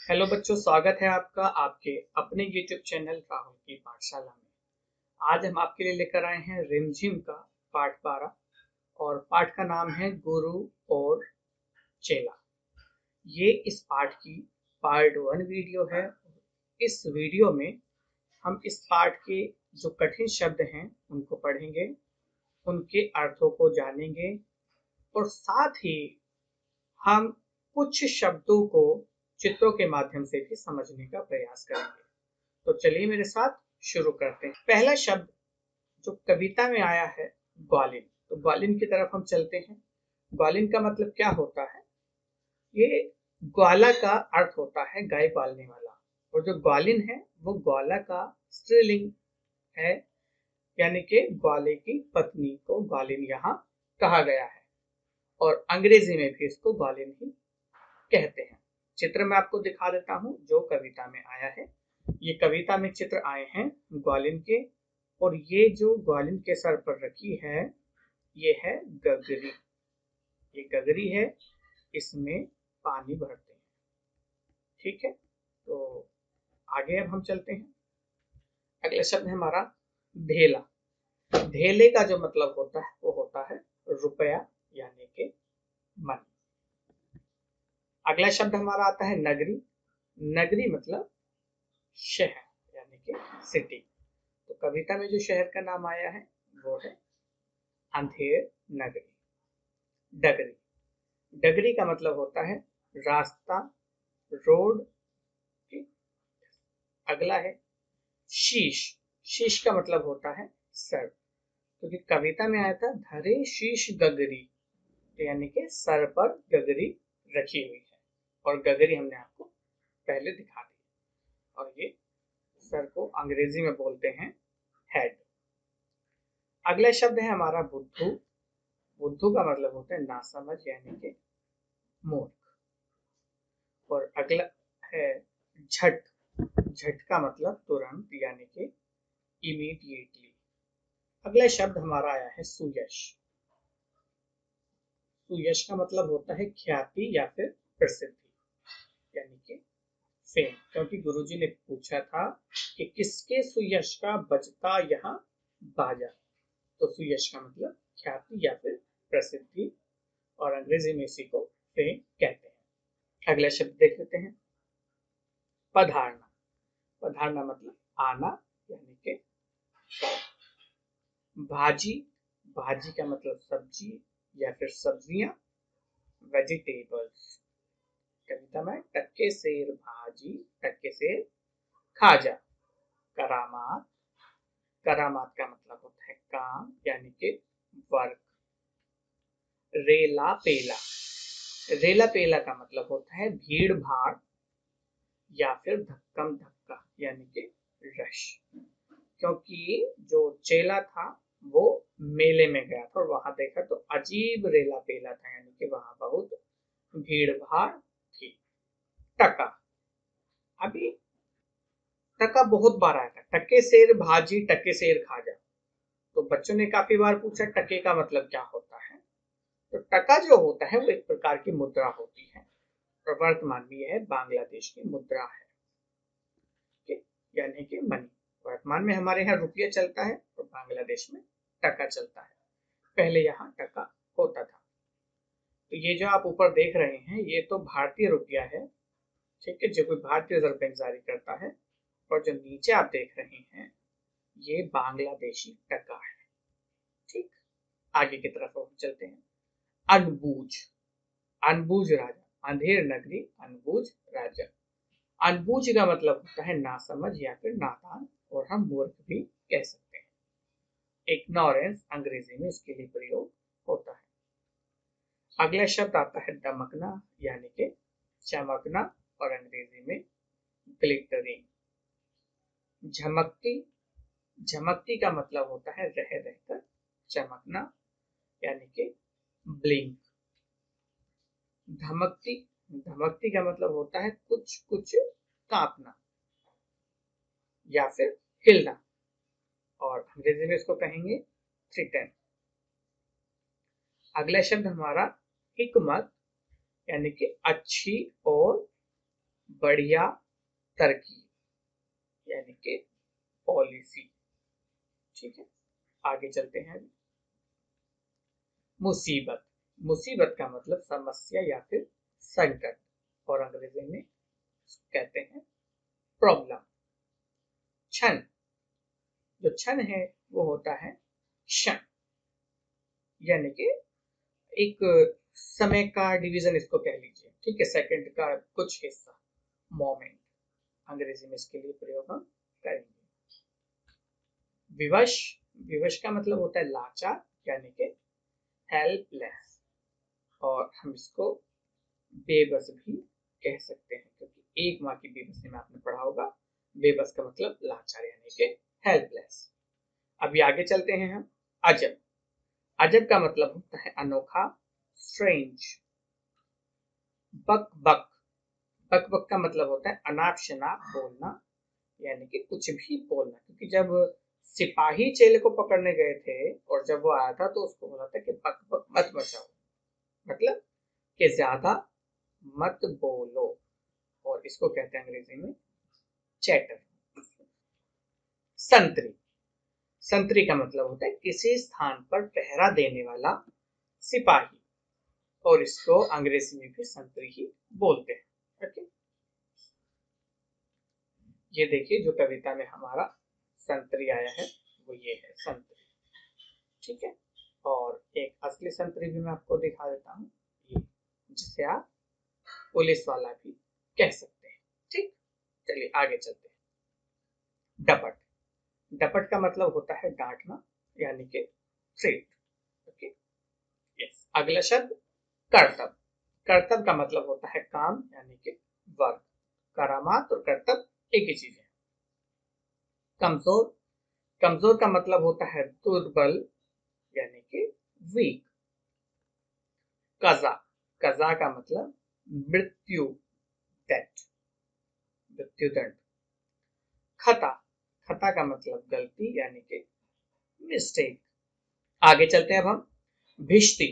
Hello बच्चों, स्वागत है आपका आपके अपने YouTube चैनल राहुल की पाठशाला में। आज हम आपके लिए लेकर आए हैं रिमझिम का पाठ 12 और पाठ का नाम है गुरु और चेला। ये इस पाठ की पार्ट 1 वीडियो है। इस वीडियो में हम इस पाठ के जो कठिन शब्द हैं उनको पढ़ेंगे, उनके अर्थों को जानेंगे और साथ ही हम कुछ शब्दों को चित्रों के माध्यम से भी समझने का प्रयास करेंगे। तो चलिए मेरे साथ शुरू करते हैं। पहला शब्द जो कविता में आया है ग्वालिन, तो ग्वालिन की तरफ हम चलते हैं। ग्वालिन का मतलब क्या होता है? ये ग्वाला का अर्थ होता है गाय पालने वाला, और जो ग्वालिन है वो ग्वाला का स्त्रीलिंग है, यानी कि ग्वाले की पत्नी को ग्वालिन यहाँ कहा गया है और अंग्रेजी में भी इसको ग्वालिन ही कहते हैं। चित्र में आपको दिखा देता हूँ जो कविता में आया है। ये कविता में चित्र आए हैं ग्वालिन के, और ये जो ग्वालिन के सर पर रखी है ये है गगरी। ये गगरी है, इसमें पानी भरते हैं। ठीक है, तो आगे अब हम चलते हैं। अगला शब्द है हमारा ढेला। ढेले का जो मतलब होता है वो होता है रुपया, यानी कि मनी। अगला शब्द हमारा आता है नगरी। नगरी मतलब शहर, यानी कि सिटी। तो कविता में जो शहर का नाम आया है वो है अंधेर नगरी। डगरी, डगरी का मतलब होता है रास्ता, रोड। अगला है शीश। शीश का मतलब होता है सर, क्योंकि कविता में आया था धरे शीश गगरी, तो यानी कि सर पर गगरी रखी हुई है, और गगरी हमने आपको पहले दिखा दी। और ये सर को अंग्रेजी में बोलते हैं हेड। अगला शब्द है हमारा बुद्धू। बुद्धू का मतलब होता है नासमझ, यानी कि मूर्ख। और अगला है झट। झट का मतलब तुरंत, यानी कि इमीडिएटली। अगला शब्द हमारा आया है सुयश। सुयश का मतलब होता है ख्याति या फिर प्रसिद्धि, यानी कि फेम। क्योंकि गुरुजी ने पूछा था कि किसके सुयश का बजता यहाँ बाजा, तो सुयश का मतलब ख्याति या फिर प्रसिद्धि, और अंग्रेजी में इसी को फेम कहते हैं। अगला शब्द देख लेते हैं पधारना। पधारना मतलब आना, यानी कि भाजी। भाजी का मतलब सब्जी या फिर सब्जियां, वेजिटेबल्स। कविता में टक्के सेर भाजी, टक्के सेर खाजा। करामात। करामात का मतलब होता है काम, यानी कि वर्क। रेला पेला। रेला पेला का मतलब होता है भीड़ भाड़ या फिर धक्कम धक्का, यानी कि रश। क्योंकि जो चेला था वो मेले में गया था और वहां देखा तो अजीब रेला पेला था, यानी कि वहां बहुत भीड़ भाड़ थी। टका। अभी टका बहुत बार आया था, टके सेर भाजी टके सेर खाजा। तो बच्चों ने काफी बार पूछा टके का मतलब क्या होता है। तो टका जो होता है वो एक प्रकार की मुद्रा होती है, और वर्तमान में यह बांग्लादेश की मुद्रा है, यानी कि मनी। वर्तमान में हमारे यहाँ रुपया चलता है और बांग्लादेश में टका चलता है। पहले यहाँ टका होता था। तो ये जो आप ऊपर देख रहे हैं ये तो भारतीय रुपया है, ठीक है, जो कोई भारतीय रिजर्व बैंक जारी करता है। और जो नीचे आप देख रहे हैं ये बांग्लादेशी टका है। ठीक, आगे की तरफ हम चलते हैं। अनबूझ। अनबूझ राजा, अंधेर नगरी अनबूझ राजा। अनबूझ का मतलब होता है नासमझ या फिर नादान, और हम मूर्ख भी कह सकते हैं। इग्नोरेंस अंग्रेजी में इसके लिए प्रयोग होता है। अगला शब्द आता है दमकना, यानी कि चमकना, और अंग्रेजी में ग्लिटरिंग। झमकती। झमकती का मतलब होता है रह रहकर चमकना, यानी कि ब्लिंक। धमकती। धमकती का मतलब होता है कुछ कुछ कांपना या फिर हिलना, और अंग्रेजी में इसको कहेंगे थ्रिटन। अगला शब्द हमारा हिकमत, यानी कि अच्छी और बढ़िया तरकीब यानी कि पॉलिसी। ठीक है, आगे चलते हैं। मुसीबत, मुसीबत का मतलब समस्या या फिर संकट, और अंग्रेजी में कहते हैं प्रॉब्लम। क्षण, जो क्षण है वो होता है क्षण, यानी कि एक समय का डिवीजन इसको कह लीजिए। ठीक है, सेकंड का कुछ हिस्सा, मोमेंट, अंग्रेजी में इसके लिए प्रयोग हम करेंगे। विवश, विवश का मतलब होता है लाचार यानी कि हेल्पलेस, और हम इसको बेबस भी कह सकते हैं, क्योंकि एक माँ की बेबसी में आपने पढ़ा होगा, बेबस का मतलब लाचार यानी कि हेल्पलेस। अभी आगे चलते हैं हम। अजब, अजब का मतलब होता है अनोखा, स्ट्रेंज। बक बक, बक बक का मतलब होता है अनाप शनाप बोलना, यानी कि कुछ भी बोलना। क्योंकि जब सिपाही चेले को पकड़ने गए थे और जब वो आया था तो उसको बोला था कि बक बक मत मचाओ, मतलब कि ज्यादा मत बोलो, और इसको कहते हैं अंग्रेजी में चैटर। संतरी, संतरी का मतलब होता है किसी स्थान पर पहरा देने वाला सिपाही, और इसको अंग्रेजी में भी संतरी ही बोलते हैं। ओके, ये देखिए जो कविता में हमारा संतरी आया है वो ये है संतरी। ठीक है, और एक असली संतरी भी मैं आपको दिखा देता हूँ, ये जिसे आप पुलिस वाला भी कह सकते हैं। ठीक, चलिए आगे चलते हैं। डपट, डपट का मतलब होता है डांटना यानी कि थ्रेट। Okay, yes. अगला शब्द कर्तव्य, कर्तव्य का मतलब होता है काम यानी कि वर्क। करामात और कर्तव्य एक ही चीज है। कमजोर, कमजोर का मतलब होता है दुर्बल यानी कि वीक। कजा, कजा का मतलब मृत्यु, डेथ, मृत्युदंड। खता, खता का मतलब गलती यानी कि मिस्टेक। आगे चलते हैं अब हम। भिष्टि,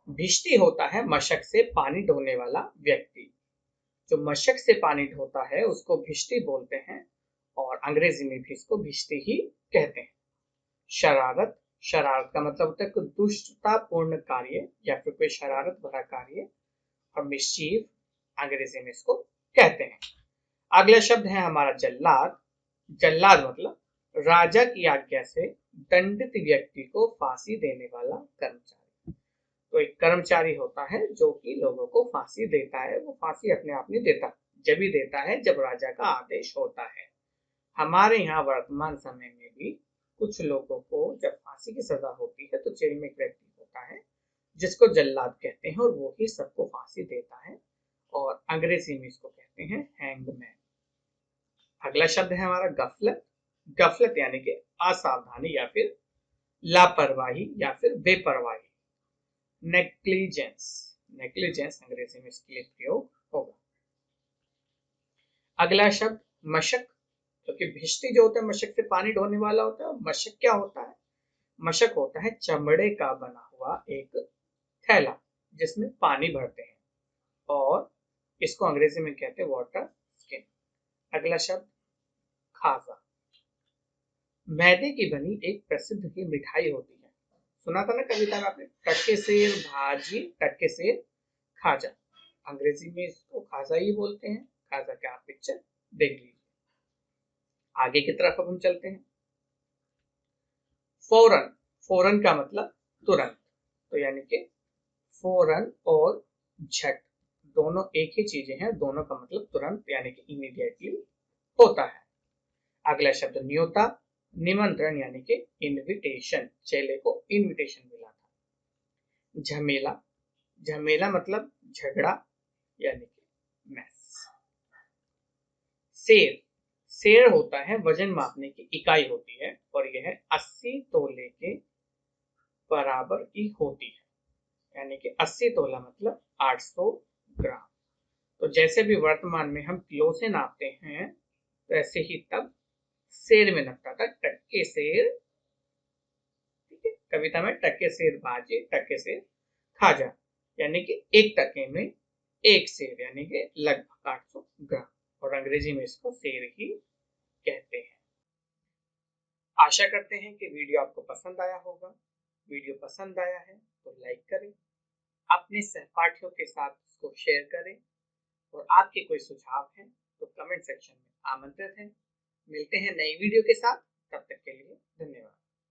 भिष्टि होता है मशक से पानी ढोने वाला व्यक्ति। जो मशक से पानी ढोता है उसको भिष्टि बोलते हैं, और अंग्रेजी में भी इसको भिष्टि ही कहते हैं। शरारत, शरारत का मतलब होता है कोई दुष्टतापूर्ण कार्य या फिर कोई शरारत भरा कार्य, और मिस्चीफ अंग्रेजी में इसको कहते हैं। अगला शब्द है हमारा जल्लाद, जल्लाद मतलब राजा की आज्ञा से दंडित व्यक्ति को फांसी देने वाला कर्मचारी। तो एक कर्मचारी होता है जो कि लोगों को फांसी देता है, वो फांसी अपने आप नहीं देता, जब भी देता है जब राजा का आदेश होता है। हमारे यहाँ वर्तमान समय में भी कुछ लोगों को जब फांसी की सजा होती है तो जेल में एक व्यक्ति होता है जिसको जल्लाद कहते हैं, और वो ही सबको फांसी देता है, और अंग्रेजी में इसको कहते हैं हैंगमैन। अगला शब्द है हमारा गफलत, गफलत यानी कि असावधानी या फिर लापरवाही या फिर बेपरवाही। नेग्लिजेंस, नेग्लिजेंस अंग्रेजी में इसके लिए प्रयोग होगा। अगला शब्द मशक, क्योंकि भिष्टि जो होता है मशक से पानी ढोने वाला होता है। मशक क्या होता है? मशक होता है चमड़े का बना हुआ एक थैला जिसमें पानी भरते हैं, और इसको अंग्रेजी में कहते हैं वाटर स्किन। अगला शब्द खाजा, मैदे की बनी एक प्रसिद्ध ही मिठाई होती है। सुना था ना कविता में आपने, टक्के सेर भाजी टक्के सेर खाजा, अंग्रेजी में इसको खाजा ही बोलते हैं। खाजा का आप पिक्चर देख लीजिए। आगे की तरफ अब हम चलते हैं। फौरन, फौरन का मतलब तुरंत, तो यानी कि फौरन और झट दोनों एक ही चीजें हैं, दोनों का मतलब तुरंत यानी कि इमीडिएटली होता है। अगला शब्द न्योता, निमंत्रण यानी कि इनविटेशन, चेले को इनविटेशन मिला था। झमेला, झमेला मतलब झगड़ा यानी कि मैस। सेर, सेर होता है वजन मापने की इकाई होती है, और यह 80 तोले के बराबर की होती है, यानी कि 80 तोला मतलब 800 ग्राम। तो जैसे भी वर्तमान में हम किलो से नापते हैं तो ऐसे ही तब सेर में नपता था, टक्के सेर। ठीक है, कविता में टक्के सेर भाजी टक्के सेर खाजा, यानी कि एक टके में एक सेर यानी कि लगभग 800 ग्राम और अंग्रेजी में इसको फेर ही कहते हैं। आशा करते हैं कि वीडियो आपको पसंद आया होगा। वीडियो पसंद आया है तो लाइक करें, अपने सहपाठियों के साथ इसको शेयर करें और आपके कोई सुझाव हैं तो कमेंट सेक्शन में आमंत्रित हैं। मिलते हैं नई वीडियो के साथ, तब तक के लिए धन्यवाद।